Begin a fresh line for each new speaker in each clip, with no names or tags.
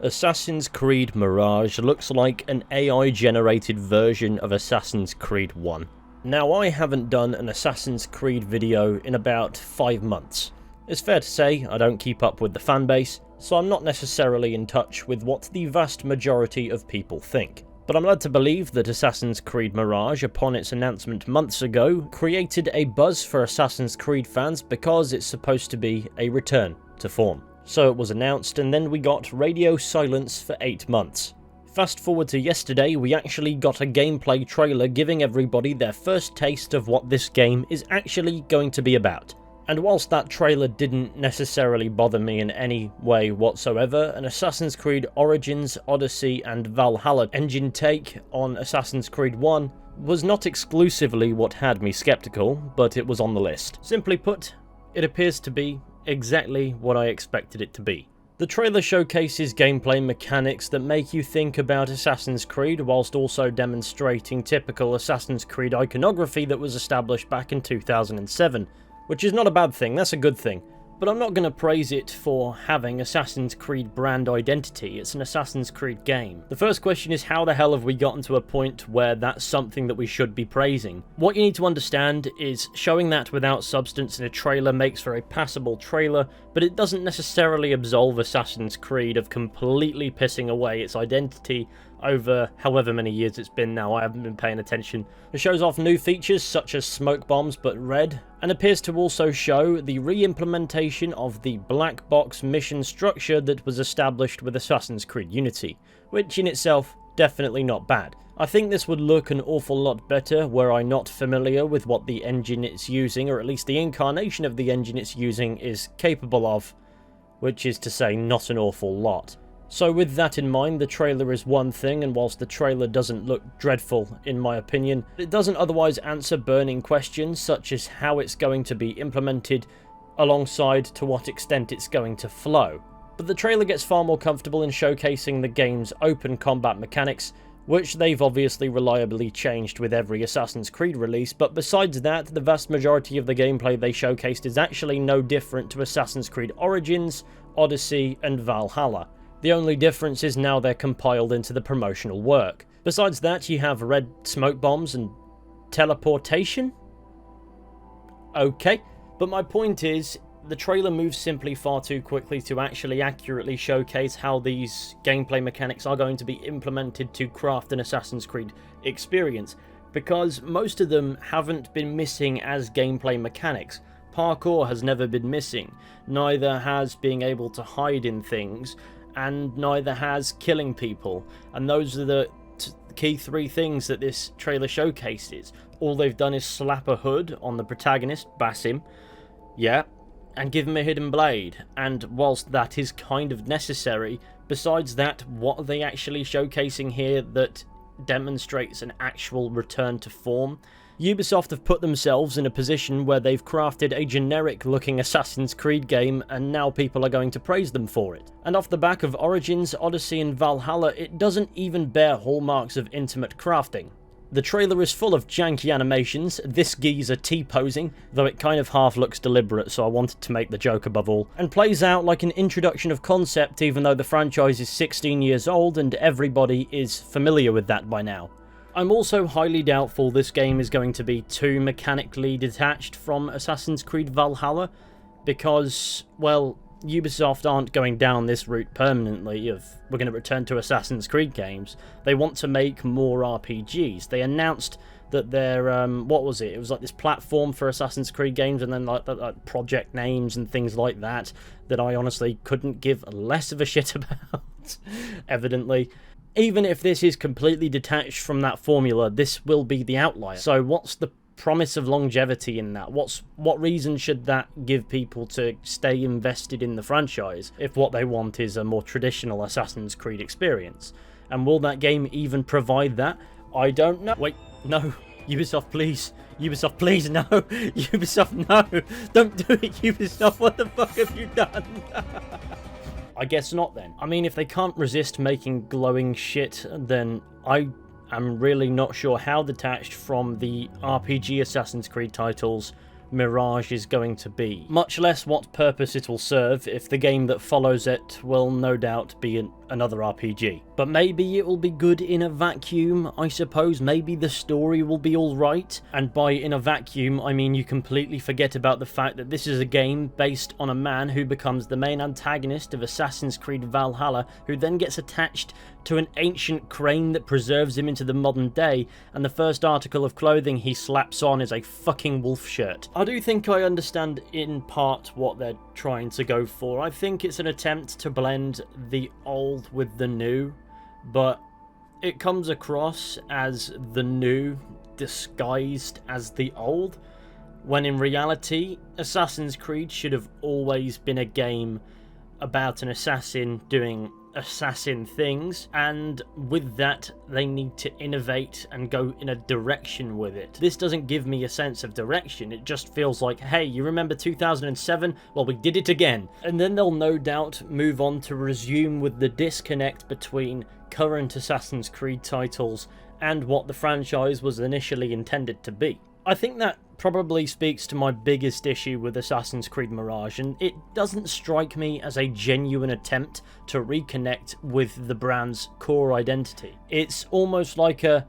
Assassin's Creed Mirage looks like an AI-generated version of Assassin's Creed 1. Now, I haven't done an Assassin's Creed video in about 5 months. It's fair to say I don't keep up with the fanbase, so I'm not necessarily in touch with what the vast majority of people think. But I'm led to believe that Assassin's Creed Mirage, upon its announcement months ago, created a buzz for Assassin's Creed fans because it's supposed to be a return to form. So it was announced, and then we got radio silence for 8 months. Fast forward to yesterday, we actually got a gameplay trailer giving everybody their first taste of what this game is actually going to be about. And whilst that trailer didn't necessarily bother me in any way whatsoever, an Assassin's Creed Origins, Odyssey and Valhalla engine take on Assassin's Creed 1 was not exclusively what had me skeptical, but it was on the list. Simply put, it appears to be exactly what I expected it to be. The trailer showcases gameplay mechanics that make you think about Assassin's Creed, whilst also demonstrating typical Assassin's Creed iconography that was established back in 2007, which is not a bad thing, that's a good thing. But I'm not going to praise it for having Assassin's Creed brand identity. It's an Assassin's Creed game. The first question is, how the hell have we gotten to a point where that's something that we should be praising? What you need to understand is showing that without substance in a trailer makes for a passable trailer, but it doesn't necessarily absolve Assassin's Creed of completely pissing away its identity over however many years it's been now. I haven't been paying attention. It shows off new features such as smoke bombs but red, and appears to also show the re-implementation of the black box mission structure that was established with Assassin's Creed Unity, which in itself definitely not bad. I think this would look an awful lot better were I not familiar with what the engine it's using, or at least the incarnation of the engine it's using is capable of, which is to say not an awful lot. So with that in mind, the trailer is one thing, and whilst the trailer doesn't look dreadful in my opinion, it doesn't otherwise answer burning questions such as how it's going to be implemented alongside to what extent it's going to flow. But the trailer gets far more comfortable in showcasing the game's open combat mechanics, which they've obviously reliably changed with every Assassin's Creed release, but besides that, the vast majority of the gameplay they showcased is actually no different to Assassin's Creed Origins, Odyssey and Valhalla. The only difference is now they're compiled into the promotional work. Besides that, you have red smoke bombs and teleportation? Okay, but my point is, the trailer moves simply far too quickly to actually accurately showcase how these gameplay mechanics are going to be implemented to craft an Assassin's Creed experience, because most of them haven't been missing as gameplay mechanics. Parkour has never been missing, neither has being able to hide in things, and neither has killing people, and those are the key 3 things that this trailer showcases. All they've done is slap a hood on the protagonist, Basim, yeah, and give him a hidden blade, and whilst that is kind of necessary, besides that, what are they actually showcasing here that demonstrates an actual return to form? Ubisoft have put themselves in a position where they've crafted a generic-looking Assassin's Creed game, and now people are going to praise them for it. And off the back of Origins, Odyssey and Valhalla, it doesn't even bear hallmarks of intimate crafting. The trailer is full of janky animations, this geezer T-posing, though it kind of half looks deliberate, so I wanted to make the joke above all, and plays out like an introduction of concept even though the franchise is 16 years old and everybody is familiar with that by now. I'm also highly doubtful this game is going to be too mechanically detached from Assassin's Creed Valhalla, because, well, Ubisoft aren't going down this route permanently of we're going to return to Assassin's Creed games. They want to make more RPGs. They announced that they're, what was it? It was like this platform for Assassin's Creed games, and then like project names and things like that I honestly couldn't give less of a shit about, evidently. Even if this is completely detached from that formula, this will be the outlier. So what's the promise of longevity in that? What reason should that give people to stay invested in the franchise if what they want is a more traditional Assassin's Creed experience? And will that game even provide that? I don't know. Wait, no. Ubisoft, please. Ubisoft, please, no. Ubisoft, no. Don't do it, Ubisoft. What the fuck have you done? I guess not then. I mean, if they can't resist making glowing shit, then I am really not sure how detached from the RPG Assassin's Creed titles Mirage is going to be, much less what purpose it will serve if the game that follows it will no doubt be another RPG. But maybe it will be good in a vacuum, I suppose. Maybe the story will be alright, and by in a vacuum I mean you completely forget about the fact that this is a game based on a man who becomes the main antagonist of Assassin's Creed Valhalla, who then gets attached to an ancient crane that preserves him into the modern day, and the first article of clothing he slaps on is a fucking wolf shirt. I do think I understand in part what they're trying to go for. I think it's an attempt to blend the old with the new, but it comes across as the new disguised as the old, when in reality Assassin's Creed should have always been a game about an assassin doing assassin things, and with that they need to innovate and go in a direction with it. This doesn't give me a sense of direction. It just feels like, hey, you remember 2007? Well, we did it again. And then they'll no doubt move on to resume with the disconnect between current Assassin's Creed titles and what the franchise was initially intended to be. I think that probably speaks to my biggest issue with Assassin's Creed Mirage, and it doesn't strike me as a genuine attempt to reconnect with the brand's core identity. It's almost like a,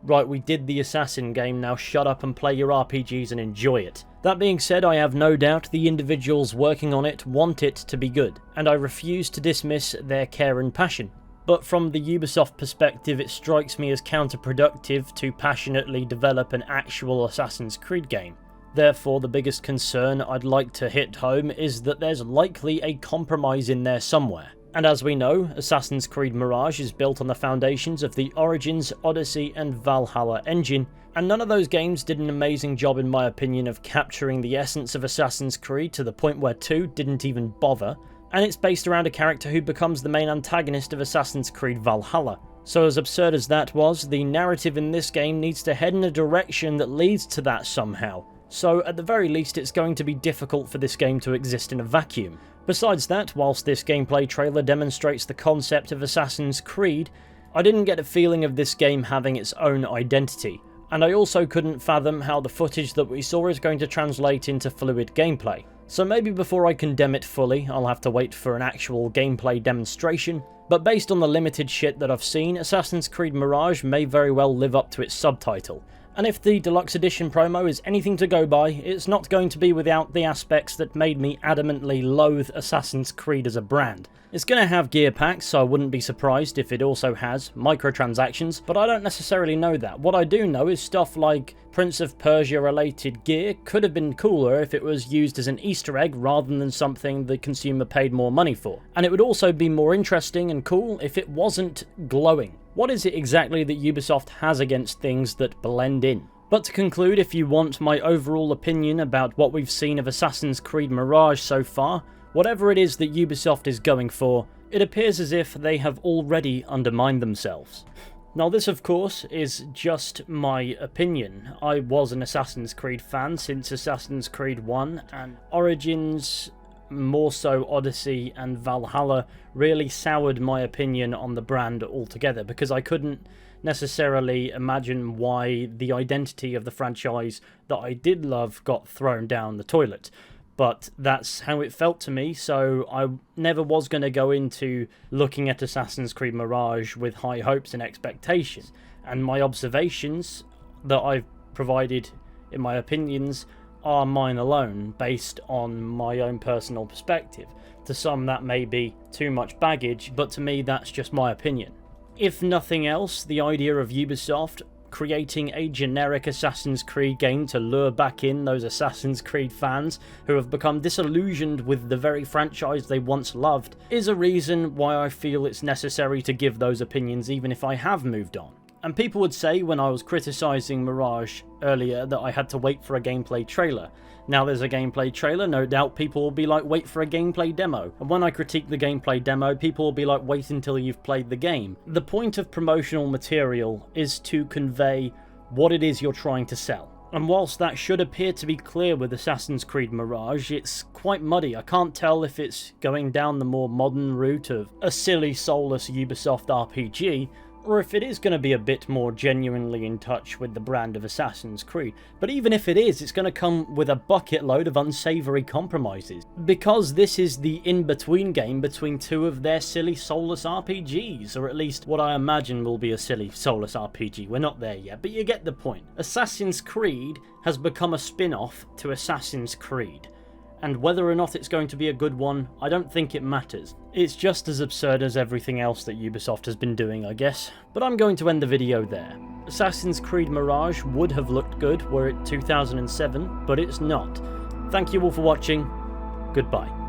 right, we did the Assassin game, now shut up and play your RPGs and enjoy it. That being said, I have no doubt the individuals working on it want it to be good, and I refuse to dismiss their care and passion. But from the Ubisoft perspective, it strikes me as counterproductive to passionately develop an actual Assassin's Creed game. Therefore, the biggest concern I'd like to hit home is that there's likely a compromise in there somewhere. And as we know, Assassin's Creed Mirage is built on the foundations of the Origins, Odyssey and Valhalla engine, and none of those games did an amazing job in my opinion of capturing the essence of Assassin's Creed to the point where 2 didn't even bother. And it's based around a character who becomes the main antagonist of Assassin's Creed Valhalla. So as absurd as that was, the narrative in this game needs to head in a direction that leads to that somehow. So at the very least it's going to be difficult for this game to exist in a vacuum. Besides that, whilst this gameplay trailer demonstrates the concept of Assassin's Creed, I didn't get a feeling of this game having its own identity. And I also couldn't fathom how the footage that we saw is going to translate into fluid gameplay. So maybe before I condemn it fully, I'll have to wait for an actual gameplay demonstration, but based on the limited shit that I've seen, Assassin's Creed Mirage may very well live up to its subtitle. And if the Deluxe Edition promo is anything to go by, it's not going to be without the aspects that made me adamantly loathe Assassin's Creed as a brand. It's going to have gear packs, so I wouldn't be surprised if it also has microtransactions, but I don't necessarily know that. What I do know is stuff like Prince of Persia related gear could have been cooler if it was used as an Easter egg rather than something the consumer paid more money for. And it would also be more interesting and cool if it wasn't glowing. What is it exactly that Ubisoft has against things that blend in? But to conclude, if you want my overall opinion about what we've seen of Assassin's Creed Mirage so far, whatever it is that Ubisoft is going for, it appears as if they have already undermined themselves. Now this of course is just my opinion. I was an Assassin's Creed fan since Assassin's Creed 1, and Origins, more so Odyssey and Valhalla, really soured my opinion on the brand altogether, because I couldn't necessarily imagine why the identity of the franchise that I did love got thrown down the toilet. But that's how it felt to me, so I never was going to go into looking at Assassin's Creed Mirage with high hopes and expectations. And my observations that I've provided in my opinions are mine alone, based on my own personal perspective. To some that may be too much baggage, but to me that's just my opinion. If nothing else, the idea of Ubisoft creating a generic Assassin's Creed game to lure back in those Assassin's Creed fans who have become disillusioned with the very franchise they once loved is a reason why I feel it's necessary to give those opinions even if I have moved on. And people would say when I was criticising Mirage earlier that I had to wait for a gameplay trailer. Now there's a gameplay trailer, no doubt people will be like, wait for a gameplay demo. And when I critique the gameplay demo, people will be like, wait until you've played the game. The point of promotional material is to convey what it is you're trying to sell. And whilst that should appear to be clear with Assassin's Creed Mirage, it's quite muddy. I can't tell if it's going down the more modern route of a silly, soulless Ubisoft RPG,
or if it is going to be a bit more genuinely in touch with the brand of Assassin's Creed. But even if it is, it's going to come with a bucket load of unsavoury compromises, because this is the in-between game between two of their silly soulless RPGs, or at least what I imagine will be a silly soulless RPG. We're not there yet, but you get the point. Assassin's Creed has become a spin-off to Assassin's Creed. And whether or not it's going to be a good one, I don't think it matters. It's just as absurd as everything else that Ubisoft has been doing, I guess. But I'm going to end the video there. Assassin's Creed Mirage would have looked good were it 2007, but it's not. Thank you all for watching. Goodbye.